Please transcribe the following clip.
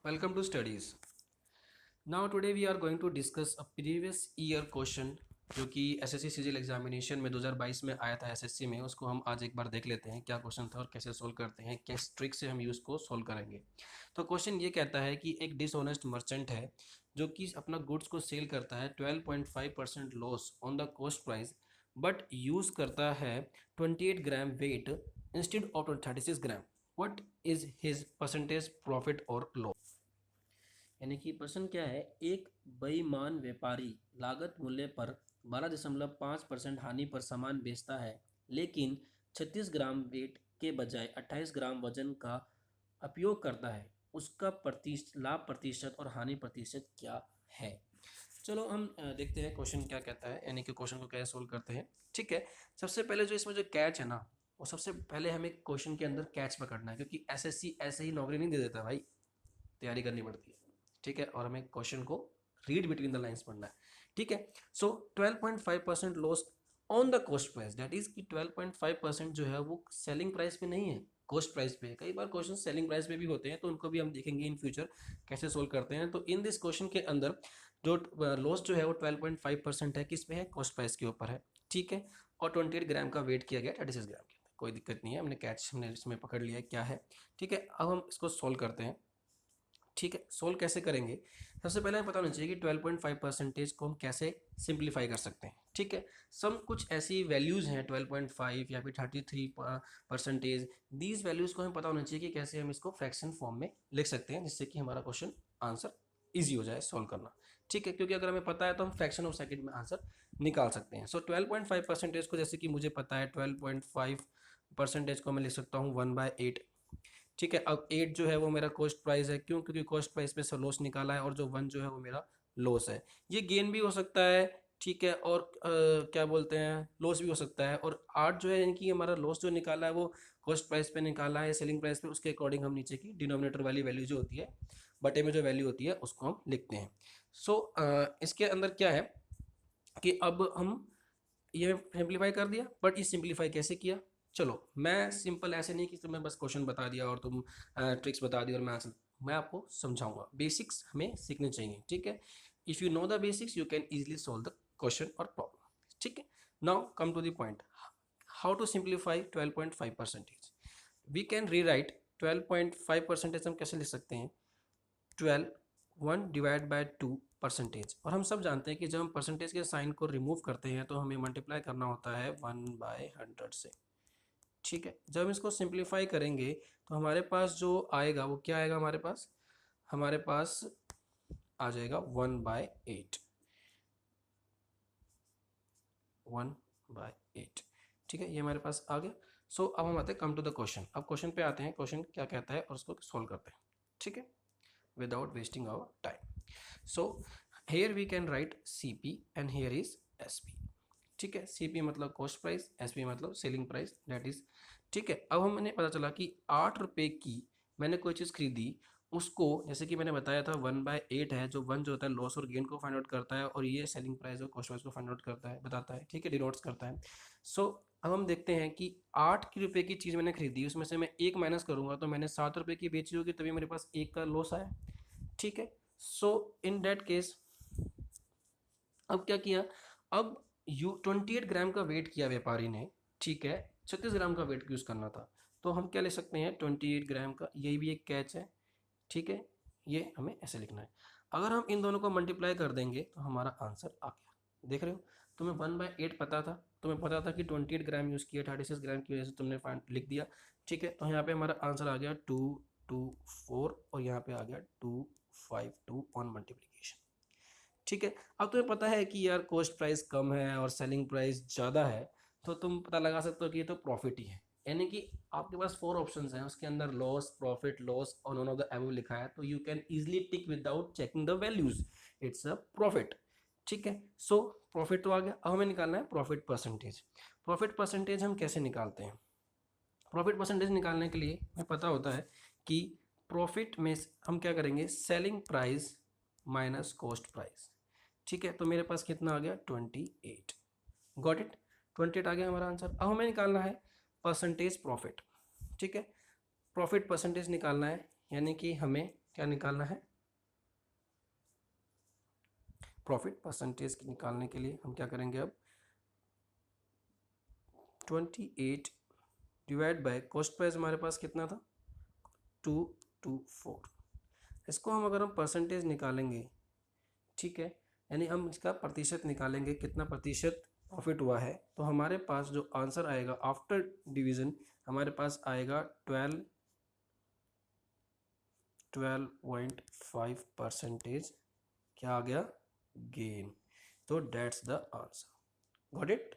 Welcome to studies. Now today we are going to discuss a previous year question जो कि SSC CGL examination में 2022 में आया था एसएससी में। उसको हम आज एक बार देख लेते हैं क्या क्वेश्चन था और कैसे सोल्व करते हैं, किस ट्रिक से हम यूज़ को सोल्व करेंगे। तो क्वेश्चन ये कहता है कि एक डिसऑनेस्ट मर्चेंट है जो कि अपना गुड्स को सेल करता है 12.5% loss on the cost price, but use करता है 28 gram weight instead of 36 gram. What is his percentage profit और लॉस? यानी कि प्रश्न क्या है, एक बेईमान व्यापारी लागत मूल्य पर 12.5% हानि पर सामान बेचता है, लेकिन 36 ग्राम वेट के बजाय 28 ग्राम वजन का उपयोग करता है। उसका लाभ प्रतिशत और हानि प्रतिशत क्या है? चलो हम देखते हैं क्वेश्चन क्या कहता है, यानी कि क्वेश्चन को कैसे सोल्व करते हैं। ठीक है, सबसे पहले जो इसमें जो कैच है ना, वो सबसे पहले हमें क्वेश्चन के अंदर कैच पकड़ना है, क्योंकि एसएससी ऐसे ही नौकरी नहीं दे देता भाई, तैयारी करनी पड़ती है। ठीक है, और हमें क्वेश्चन को रीड बिटवीन द लाइंस पढ़ना है। ठीक है, सो 12.5% loss on the cost price, that is कि 12.5% जो है वो सेलिंग प्राइस पे नहीं है, कॉस्ट प्राइस पे है। कई बार क्वेश्चन सेलिंग प्राइस पे भी होते हैं, तो उनको भी हम देखेंगे इन फ्यूचर कैसे सोल्व करते हैं। तो इन दिस क्वेश्चन के अंदर जो लॉस जो है वो 12.5% है, किस पे है? कॉस्ट प्राइस के ऊपर है। ठीक है, और 28 ग्राम का वेट किया गया 36 ग्राम के। कोई दिक्कत नहीं है, हमने इसमें पकड़ लिया क्या है। ठीक है, अब हम इसको सोल्व करते हैं। ठीक है, सोल्व कैसे करेंगे? सबसे पहले हमें पता होना चाहिए कि 12.5% को हम कैसे सिंप्लीफाई कर सकते हैं। ठीक है, सब कुछ ऐसी वैल्यूज़ हैं 12.5 या फिर 33%। दीज वैल्यूज़ को हमें पता होना चाहिए कि कैसे हम इसको फ्रैक्शन फॉर्म में लिख सकते हैं, जिससे कि हमारा क्वेश्चन आंसर ईजी हो जाए सोल्व करना। ठीक है, क्योंकि अगर हमें पता है तो हम फ्रैक्शन ऑफ सेकंड में आंसर निकाल सकते हैं। सो 12.5% को, जैसे कि मुझे पता है 12.5% को मैं लिख सकता हूँ 1/8। ठीक है, अब 8 जो है वो मेरा कॉस्ट प्राइस है, क्यों? क्योंकि कॉस्ट प्राइस पे से लॉस निकाला है, और जो 1 जो है वो मेरा लॉस है। ये गेन भी हो सकता है, ठीक है, और क्या बोलते हैं, लॉस भी हो सकता है। और 8 जो है, यानी कि हमारा लॉस जो निकाला है वो कॉस्ट प्राइस पे निकाला है, सेलिंग प्राइस पे, उसके अकॉर्डिंग हम नीचे की डिनोमिनेटर वाली वैल्यू जो होती है, बटे में जो वैल्यू होती है, उसको हम लिखते हैं। सो इसके अंदर क्या है कि अब हम ये सिंप्लीफाई कर दिया, बट ये सिंप्लीफाई कैसे किया? चलो, मैं सिंपल ऐसे नहीं कि तुम्हें बस क्वेश्चन बता दिया और तुम ट्रिक्स बता दी और मैं आंसर, मैं आपको समझाऊंगा। बेसिक्स हमें सीखने चाहिए। ठीक है, if you know the basics you can easily solve the question और प्रॉब्लम। ठीक है, now come to the point, how to simplify 12.5%। We can rewrite 12.5%। हम कैसे लिख सकते हैं? 1/2 और हम सब जानते हैं कि जब हम परसेंटेज के साइन को रिमूव करते हैं तो हमें मल्टीप्लाई करना होता है 1/100 से। ठीक है, जब हम इसको सिंप्लीफाई करेंगे तो हमारे पास जो आएगा वो क्या आएगा? हमारे पास आ जाएगा 1/8। 1/8। ठीक है, ये हमारे पास आ गया। सो अब हम आते हैं कम टू द क्वेश्चन। अब क्वेश्चन पे आते हैं, क्वेश्चन क्या कहता है और उसको सोल्व करते हैं। ठीक है, without wasting our time. So here we can write CP and here is SP. ठीक है, CP मतलब कॉस्ट प्राइस, SP मतलब सेलिंग प्राइस, दैट इज। ठीक है, अब हमें पता चला कि 8 रुपये की मैंने कोई चीज़ खरीदी, उसको जैसे कि मैंने बताया था 1/8 है, जो 1 जो होता है लॉस और गेन को फाइंड आउट करता है, और ये सेलिंग प्राइस और कॉस्ट प्राइस को फाइंड आउट करता है, बताता है। ठीक है, डिनोट्स करता है। सो अब हम देखते हैं कि 8 रुपये की चीज़ मैंने खरीदी, उसमें से मैं 1 माइनस करूँगा तो मैंने 7 रुपये की बेची होगी, तभी मेरे पास 1 का लॉस आया। ठीक है, सो इन दैट केस अब क्या किया? अब 28 ग्राम का वेट किया व्यापारी ने। ठीक है, 36 ग्राम का वेट यूज़ करना था, तो हम क्या ले सकते हैं? 28 ग्राम का, यही भी एक कैच है। ठीक है, ये हमें ऐसे लिखना है। अगर हम इन दोनों को मल्टीप्लाई कर देंगे तो हमारा आंसर आ गया। देख रहे हो, तुम्हें 1/8 पता था, तुम्हें पता था कि 28 ग्राम यूज़ किया, 36 ग्राम की वजह से तुमने फाइंड लिख दिया। ठीक है, तो यहाँ पे हमारा आंसर आ गया 224, और यहाँ पे आ गया 252 ऑन मल्टीप्लीकेशन। ठीक है, अब तुम्हें पता है कि यार कॉस्ट प्राइस कम है और सेलिंग प्राइस ज़्यादा है, तो तुम पता लगा सकते हो कि ये तो प्रॉफिट ही है। यानी कि आपके पास 4 ऑप्शंस हैं, उसके अंदर लॉस, प्रॉफिट, लॉस और नॉन ऑफ द अबव लिखा है, तो you can easily tick without checking the values, it's a profit. ठीक है, सो प्रॉफिट तो आ गया, अब हमें निकालना है प्रॉफिट परसेंटेज। प्रॉफिट परसेंटेज हम कैसे निकालते हैं? प्रॉफिट परसेंटेज निकालने के लिए हमें पता होता है कि प्रॉफिट में हम क्या करेंगे? Selling price minus cost price. ठीक है, तो मेरे पास कितना आ गया? 28। गॉट इट, 28 आ गया हमारा आंसर। अब हमें निकालना है परसेंटेज प्रॉफिट। ठीक है, प्रॉफिट परसेंटेज निकालना है, यानी कि हमें क्या निकालना है? प्रॉफिट परसेंटेज निकालने के लिए हम क्या करेंगे अब? 28 डिवाइड बाय कॉस्ट प्राइस हमारे पास कितना था? 224। इसको हम अगर हम परसेंटेज निकालेंगे, ठीक है, यानी हम इसका प्रतिशत निकालेंगे, कितना प्रतिशत प्रॉफिट हुआ है, तो हमारे पास जो आंसर आएगा आफ्टर डिवीजन हमारे पास आएगा 12.5%। क्या आ गया? गेन। तो that's the answer. Got it?